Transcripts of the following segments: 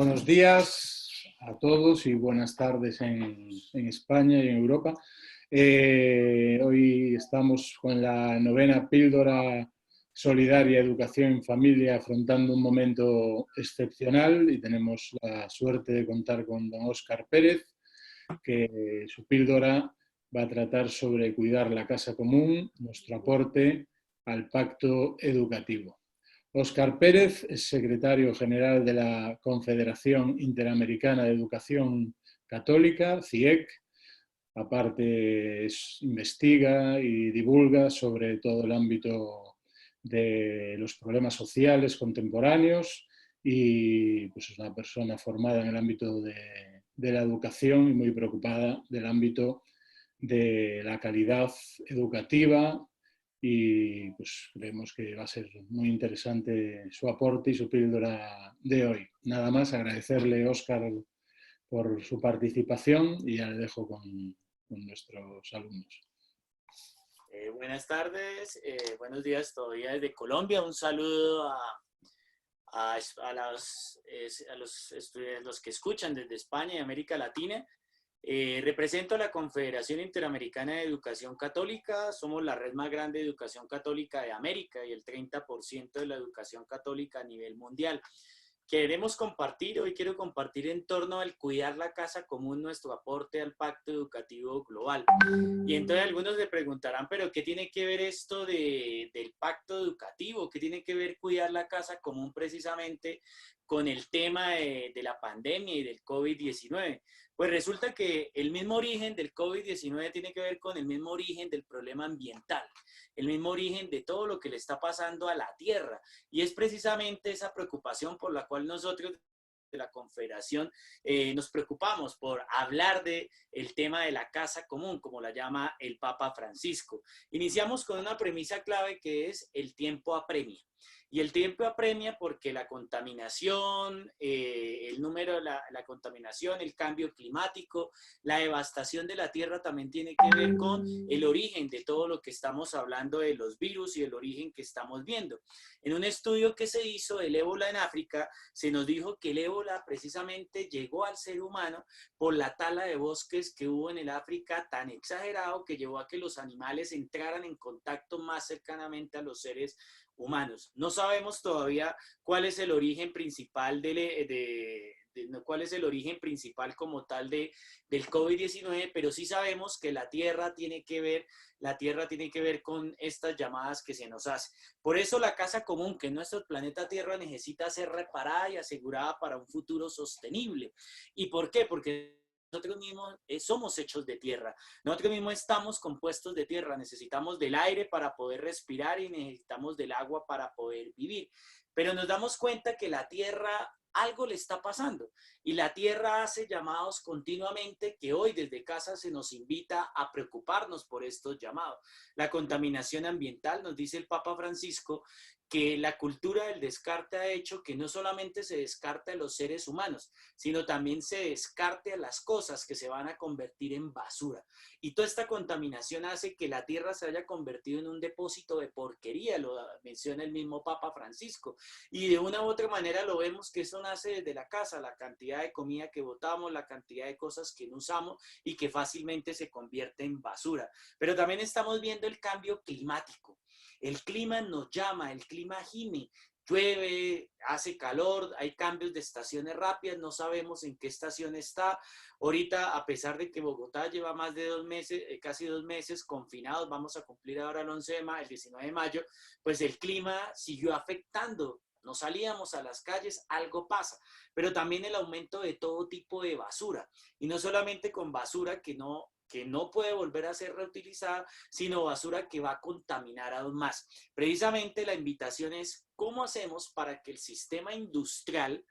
Buenos días a todos y buenas tardes en España y en Europa. Hoy estamos con la 9ª píldora solidaria Educación en Familia, afrontando un momento excepcional, y tenemos la suerte de contar con don Óscar Pérez, que su píldora va a tratar sobre cuidar la casa común, nuestro aporte al pacto educativo. Óscar Pérez es secretario general de la Confederación Interamericana de Educación Católica, CIEC. Aparte, investiga y divulga sobre todo el ámbito de los problemas sociales contemporáneos, y pues es una persona formada en el ámbito de la educación y muy preocupada del ámbito de la calidad educativa, y pues creemos que va a ser muy interesante su aporte y su píldora de hoy. Nada más, agradecerle, Óscar, por su participación, y ya le dejo con nuestros alumnos. Buenas tardes, buenos días todavía desde Colombia. Un saludo a los estudiantes, los que escuchan desde España y América Latina. Represento a la Confederación Interamericana de Educación Católica. Somos la red más grande de educación católica de América y el 30% de la educación católica a nivel mundial. Queremos compartir, hoy quiero compartir en torno al cuidar la casa común, nuestro aporte al Pacto Educativo Global. Y entonces algunos se preguntarán, ¿pero qué tiene que ver esto del Pacto Educativo? ¿Qué tiene que ver cuidar la casa común precisamente con el tema de la pandemia y del COVID-19? Pues resulta que el mismo origen del COVID-19 tiene que ver con el mismo origen del problema ambiental, el mismo origen de todo lo que le está pasando a la Tierra. Y es precisamente esa preocupación por la cual nosotros de la Confederación nos preocupamos por hablar del tema de la casa común, como la llama el Papa Francisco. Iniciamos con una premisa clave que es el tiempo apremia. Y el tiempo apremia porque la contaminación, la contaminación, el cambio climático, la devastación de la tierra también tiene que ver con el origen de todo lo que estamos hablando de los virus y el origen que estamos viendo. En un estudio que se hizo del ébola en África, se nos dijo que el ébola precisamente llegó al ser humano por la tala de bosques que hubo en el África tan exagerado que llevó a que los animales entraran en contacto más cercanamente a los seres humanos. No sabemos todavía cuál es el origen principal cuál es el origen principal como tal del COVID-19, pero sí sabemos que la Tierra tiene que ver con estas llamadas que se nos hacen. Por eso la casa común, que nuestro planeta Tierra necesita ser reparada y asegurada para un futuro sostenible. ¿Y por qué? Porque nosotros mismos somos hechos de tierra, nosotros mismos estamos compuestos de tierra, necesitamos del aire para poder respirar y necesitamos del agua para poder vivir, pero nos damos cuenta que la tierra algo le está pasando y la tierra hace llamados continuamente que hoy desde casa se nos invita a preocuparnos por estos llamados. La contaminación ambiental, nos dice el Papa Francisco, que la cultura del descarte ha hecho que no solamente se descarte a los seres humanos, sino también se descarte a las cosas que se van a convertir en basura. Y toda esta contaminación hace que la tierra se haya convertido en un depósito de porquería, lo menciona el mismo Papa Francisco. Y de una u otra manera lo vemos que eso nace desde la casa, la cantidad de comida que botamos, la cantidad de cosas que no usamos y que fácilmente se convierte en basura. Pero también estamos viendo el cambio climático. El clima nos llama, el clima gime, llueve, hace calor, hay cambios de estaciones rápidas, no sabemos en qué estación está. Ahorita, a pesar de que Bogotá lleva más de 2 meses, casi 2 meses confinados, vamos a cumplir ahora el 19 de mayo, pues el clima siguió afectando. No salíamos a las calles, algo pasa, pero también el aumento de todo tipo de basura, y no solamente con basura que no puede volver a ser reutilizada, sino basura que va a contaminar aún más. Precisamente la invitación es cómo hacemos para que el sistema industrial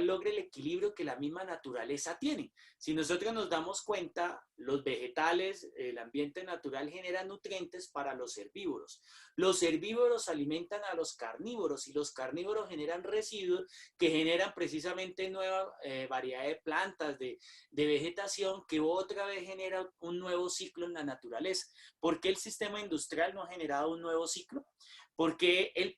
logre el equilibrio que la misma naturaleza tiene. Si nosotros nos damos cuenta, los vegetales, el ambiente natural genera nutrientes para los herbívoros. Los herbívoros alimentan a los carnívoros y los carnívoros generan residuos que generan precisamente nueva variedad de plantas, de vegetación, que otra vez genera un nuevo ciclo en la naturaleza. ¿Por qué el sistema industrial no ha generado un nuevo ciclo? Porque el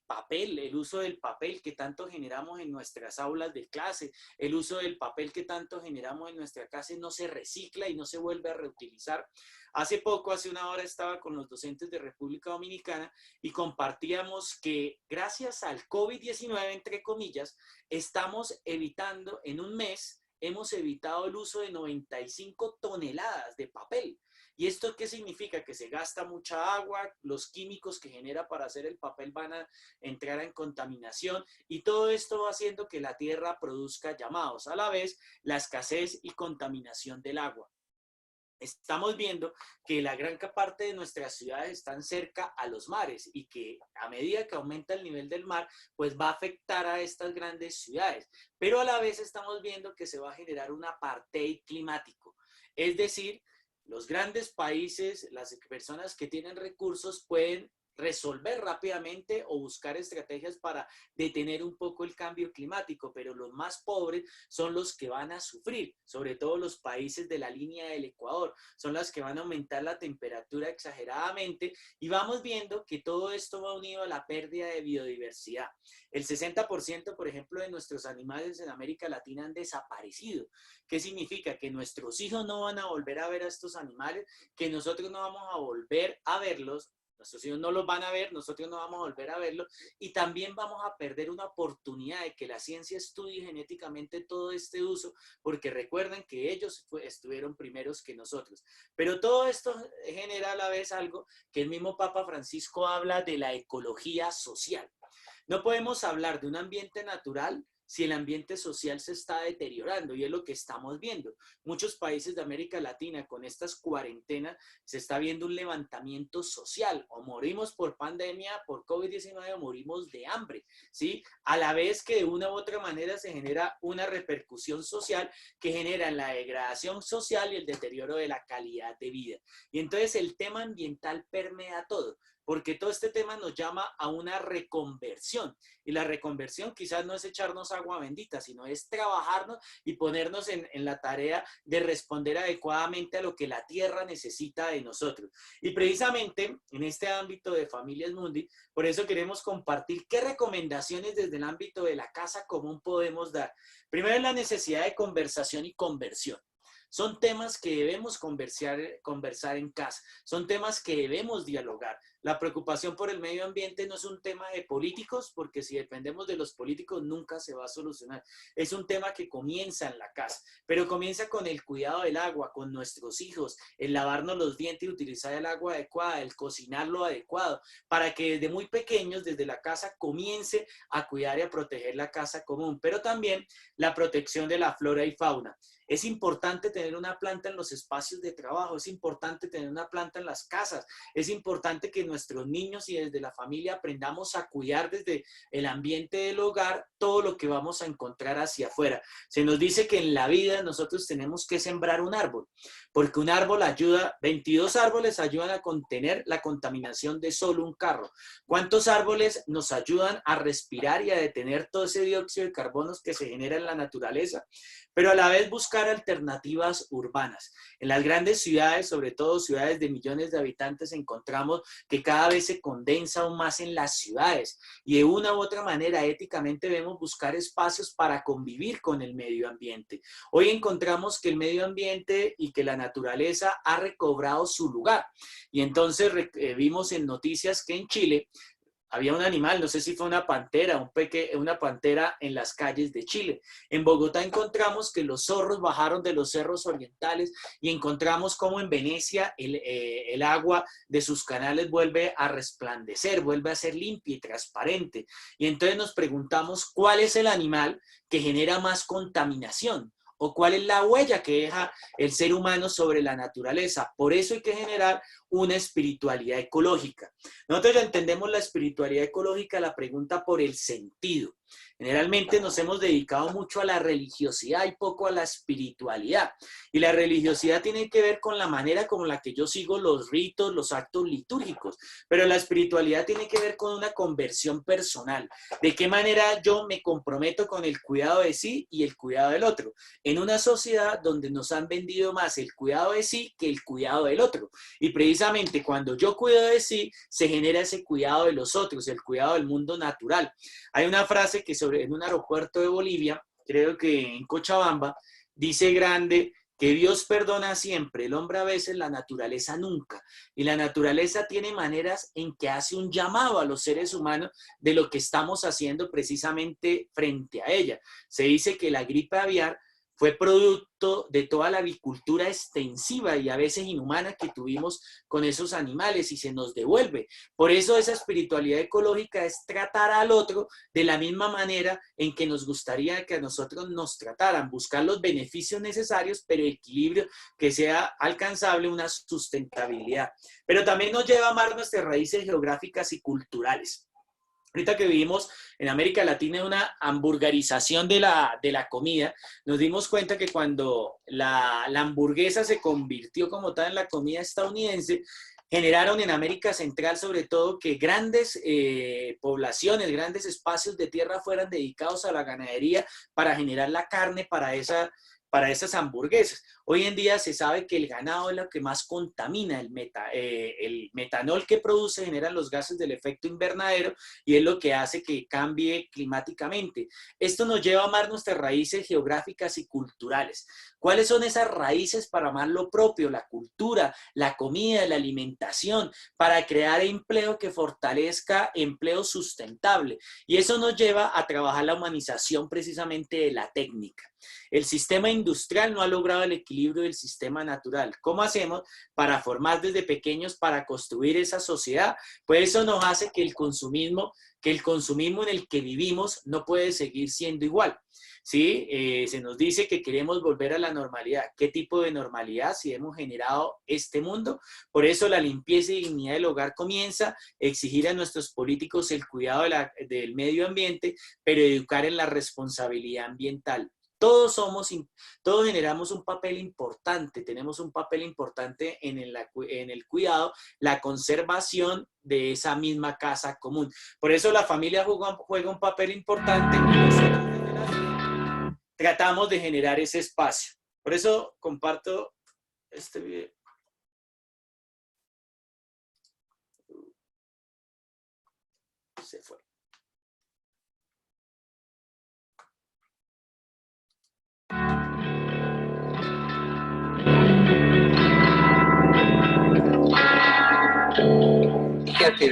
uso del papel que tanto tanto generamos en nuestras aulas de clase, el uso del papel que tanto generamos en nuestra casa no se recicla y no se vuelve a reutilizar. Hace poco, hace una hora, estaba con los docentes de República Dominicana y compartíamos que gracias al COVID-19, entre comillas, estamos evitando en un mes, hemos evitado el uso de 95 toneladas de papel. ¿Y esto qué significa? Que se gasta mucha agua, los químicos que genera para hacer el papel van a entrar en contaminación y todo esto va haciendo que la tierra produzca llamados, a la vez la escasez y contaminación del agua. Estamos viendo que la gran parte de nuestras ciudades están cerca a los mares y que a medida que aumenta el nivel del mar, pues va a afectar a estas grandes ciudades. Pero a la vez estamos viendo que se va a generar un apartheid climático. Es decir, los grandes países, las personas que tienen recursos pueden resolver rápidamente o buscar estrategias para detener un poco el cambio climático, pero los más pobres son los que van a sufrir, sobre todo los países de la línea del Ecuador, son las que van a aumentar la temperatura exageradamente y vamos viendo que todo esto va unido a la pérdida de biodiversidad. El 60%, por ejemplo, de nuestros animales en América Latina han desaparecido. ¿Qué significa? Que nuestros hijos no van a volver a ver a estos animales, que nosotros no vamos a volver a verlos. Nuestros hijos no los van a ver, nosotros no vamos a volver a verlos y también vamos a perder una oportunidad de que la ciencia estudie genéticamente todo este uso, porque recuerden que ellos estuvieron primeros que nosotros. Pero todo esto genera a la vez algo que el mismo Papa Francisco habla de la ecología social. No podemos hablar de un ambiente natural si el ambiente social se está deteriorando y es lo que estamos viendo. Muchos países de América Latina con estas cuarentenas se está viendo un levantamiento social, o morimos por pandemia, por COVID-19 o morimos de hambre, ¿sí? A la vez que de una u otra manera se genera una repercusión social que genera la degradación social y el deterioro de la calidad de vida. Y entonces el tema ambiental permea todo, porque todo este tema nos llama a una reconversión. Y la reconversión quizás no es echarnos agua bendita, sino es trabajarnos y ponernos en la tarea de responder adecuadamente a lo que la tierra necesita de nosotros. Y precisamente en este ámbito de Familias Mundi, por eso queremos compartir qué recomendaciones desde el ámbito de la casa común podemos dar. Primero es la necesidad de conversación y conversión. Son temas que debemos conversar en casa, son temas que debemos dialogar. La preocupación por el medio ambiente no es un tema de políticos, porque si dependemos de los políticos nunca se va a solucionar. Es un tema que comienza en la casa, pero comienza con el cuidado del agua, con nuestros hijos, el lavarnos los dientes y utilizar el agua adecuada, el cocinar lo adecuado, para que desde muy pequeños, desde la casa, comience a cuidar y a proteger la casa común, pero también la protección de la flora y fauna. Es importante tener una planta en los espacios de trabajo, es importante tener una planta en las casas, es importante que nuestros niños y desde la familia aprendamos a cuidar desde el ambiente del hogar todo lo que vamos a encontrar hacia afuera. Se nos dice que en la vida nosotros tenemos que sembrar un árbol, porque un árbol ayuda, 22 árboles ayudan a contener la contaminación de solo un carro. ¿Cuántos árboles nos ayudan a respirar y a detener todo ese dióxido de carbono que se genera en la naturaleza? Pero a la vez buscar alternativas urbanas. En las grandes ciudades, sobre todo ciudades de millones de habitantes, encontramos que cada vez se condensa aún más en las ciudades y de una u otra manera éticamente debemos buscar espacios para convivir con el medio ambiente. Hoy encontramos que el medio ambiente y que la naturaleza ha recobrado su lugar y entonces vimos en noticias que en Chile había un animal, no sé si fue una pantera, una pantera en las calles de Chile. En Bogotá encontramos que los zorros bajaron de los cerros orientales y encontramos cómo en Venecia el agua de sus canales vuelve a resplandecer, vuelve a ser limpia y transparente. Y entonces nos preguntamos cuál es el animal que genera más contaminación o cuál es la huella que deja el ser humano sobre la naturaleza. Por eso hay que generar una espiritualidad ecológica. Nosotros ya entendemos la espiritualidad ecológica, la pregunta por el sentido. Generalmente nos hemos dedicado mucho a la religiosidad y poco a la espiritualidad. Y la religiosidad tiene que ver con la manera como la que yo sigo los ritos, los actos litúrgicos. Pero la espiritualidad tiene que ver con una conversión personal. De qué manera yo me comprometo con el cuidado de sí y el cuidado del otro. En una sociedad donde nos han vendido más el cuidado de sí que el cuidado del otro. Y precisamente cuando yo cuido de sí, se genera ese cuidado de los otros, el cuidado del mundo natural. Hay una frase frase que en un aeropuerto de Bolivia, creo que en Cochabamba, dice grande que Dios perdona siempre, el hombre a veces, la naturaleza nunca. Y la naturaleza tiene maneras en que hace un llamado a los seres humanos de lo que estamos haciendo precisamente frente a ella. Se dice que la gripe aviar fue producto de toda la avicultura extensiva y a veces inhumana que tuvimos con esos animales y se nos devuelve. Por eso esa espiritualidad ecológica es tratar al otro de la misma manera en que nos gustaría que a nosotros nos trataran, buscar los beneficios necesarios, pero equilibrio que sea alcanzable, una sustentabilidad. Pero también nos lleva a amar nuestras raíces geográficas y culturales. Ahorita que vivimos en América Latina una hamburguerización de la comida, nos dimos cuenta que cuando la hamburguesa se convirtió como tal en la comida estadounidense, generaron en América Central sobre todo que grandes poblaciones, grandes espacios de tierra fueran dedicados a la ganadería para generar la carne para esas hamburguesas. Hoy en día se sabe que el ganado es lo que más contamina, el metanol que produce genera los gases del efecto invernadero y es lo que hace que cambie climáticamente. Esto nos lleva a amar nuestras raíces geográficas y culturales. ¿Cuáles son esas raíces para amar lo propio, la cultura, la comida, la alimentación, para crear empleo que fortalezca empleo sustentable? Y eso nos lleva a trabajar la humanización precisamente de la técnica. El sistema industrial no ha logrado el equilibrio del sistema natural. ¿Cómo hacemos para formar desde pequeños para construir esa sociedad? Pues eso nos hace que el consumismo en el que vivimos no puede seguir siendo igual. ¿Sí? Se nos dice que queremos volver a la normalidad. ¿Qué tipo de normalidad si hemos generado este mundo? Por eso la limpieza y dignidad del hogar comienza a exigir a nuestros políticos el cuidado del medio ambiente, pero educar en la responsabilidad ambiental. Todos generamos un papel importante, tenemos un papel importante en el cuidado, la conservación de esa misma casa común. Por eso la familia juega un papel importante y nosotros desde la ciudad tratamos de generar ese espacio. Por eso comparto este video. Se fue. Hay que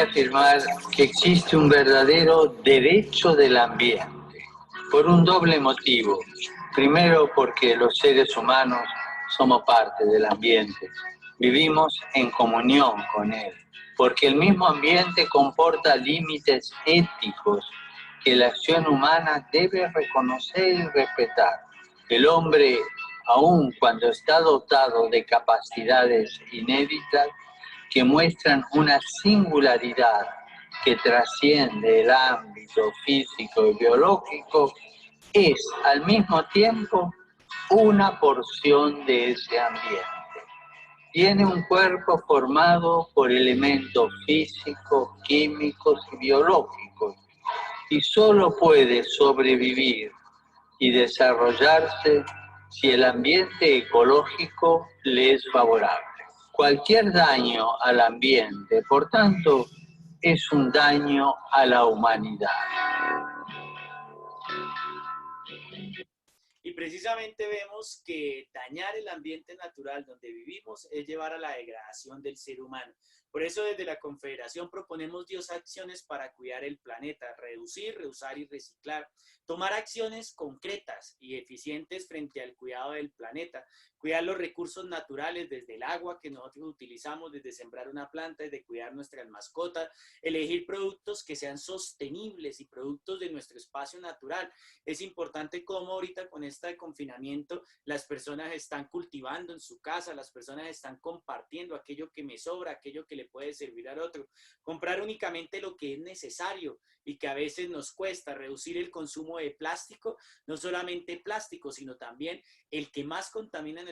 afirmar que existe un verdadero derecho del ambiente, por un doble motivo. Primero, porque los seres humanos somos parte del ambiente, vivimos en comunión con él, porque el mismo ambiente comporta límites éticos que la acción humana debe reconocer y respetar. El hombre, aun cuando está dotado de capacidades inéditas que muestran una singularidad que trasciende el ámbito físico y biológico, es al mismo tiempo una porción de ese ambiente. Tiene un cuerpo formado por elementos físicos, químicos y biológicos y solo puede sobrevivir y desarrollarse si el ambiente ecológico le es favorable. Cualquier daño al ambiente, por tanto, es un daño a la humanidad. Y precisamente vemos que dañar el ambiente natural donde vivimos es llevar a la degradación del ser humano. Por eso desde la Confederación proponemos 10 acciones para cuidar el planeta: reducir, reusar y reciclar. Tomar acciones concretas y eficientes frente al cuidado del planeta. Cuidar los recursos naturales, desde el agua que nosotros utilizamos, desde sembrar una planta, desde cuidar nuestras mascotas. Elegir productos que sean sostenibles y productos de nuestro espacio natural. Es importante cómo ahorita con este confinamiento las personas están cultivando en su casa, las personas están compartiendo aquello que me sobra, aquello que le puede servir al otro. Comprar únicamente lo que es necesario y que a veces nos cuesta. Reducir el consumo de plástico, no solamente plástico, sino también el que más contamina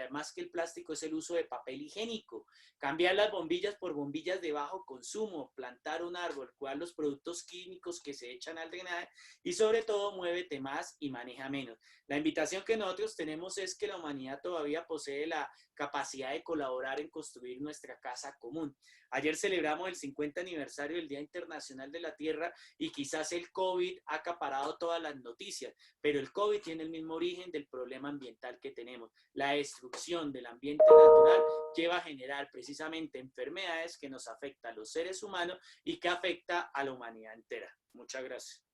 más que el plástico es el uso de papel higiénico. Cambiar las bombillas por bombillas de bajo consumo, plantar un árbol, cuidar los productos químicos que se echan al drenaje y sobre todo muévete más y maneja menos. La invitación que nosotros tenemos es que la humanidad todavía posee la capacidad de colaborar en construir nuestra casa común. Ayer celebramos el 50 aniversario del Día Internacional de la Tierra y quizás el COVID ha acaparado todas las noticias, pero el COVID tiene el mismo origen del problema ambiental que tenemos. La destrucción del ambiente natural lleva a generar precisamente enfermedades que nos afectan a los seres humanos y que afecta a la humanidad entera. Muchas gracias.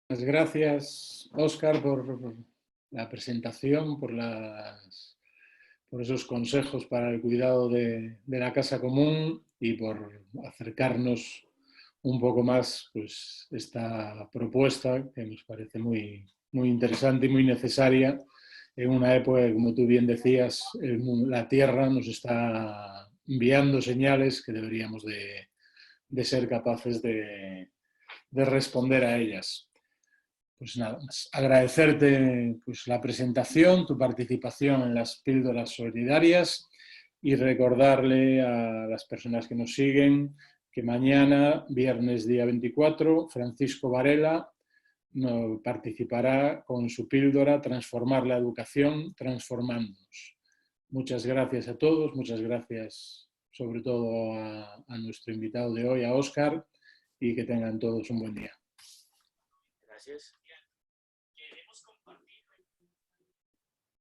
Muchas gracias, Óscar, por la presentación, por esos consejos para el cuidado de la casa común y por acercarnos un poco más pues, esta propuesta que nos parece muy, muy interesante y muy necesaria en una época que, como tú bien decías, la Tierra nos está enviando señales que deberíamos de ser capaces de responder a ellas. Pues nada más, agradecerte pues, la presentación, tu participación en las píldoras solidarias y recordarle a las personas que nos siguen que mañana, viernes día 24, Francisco Varela participará con su píldora Transformar la educación, transformándonos. Muchas gracias a todos, muchas gracias sobre todo a nuestro invitado de hoy, a Óscar, y que tengan todos un buen día. Gracias.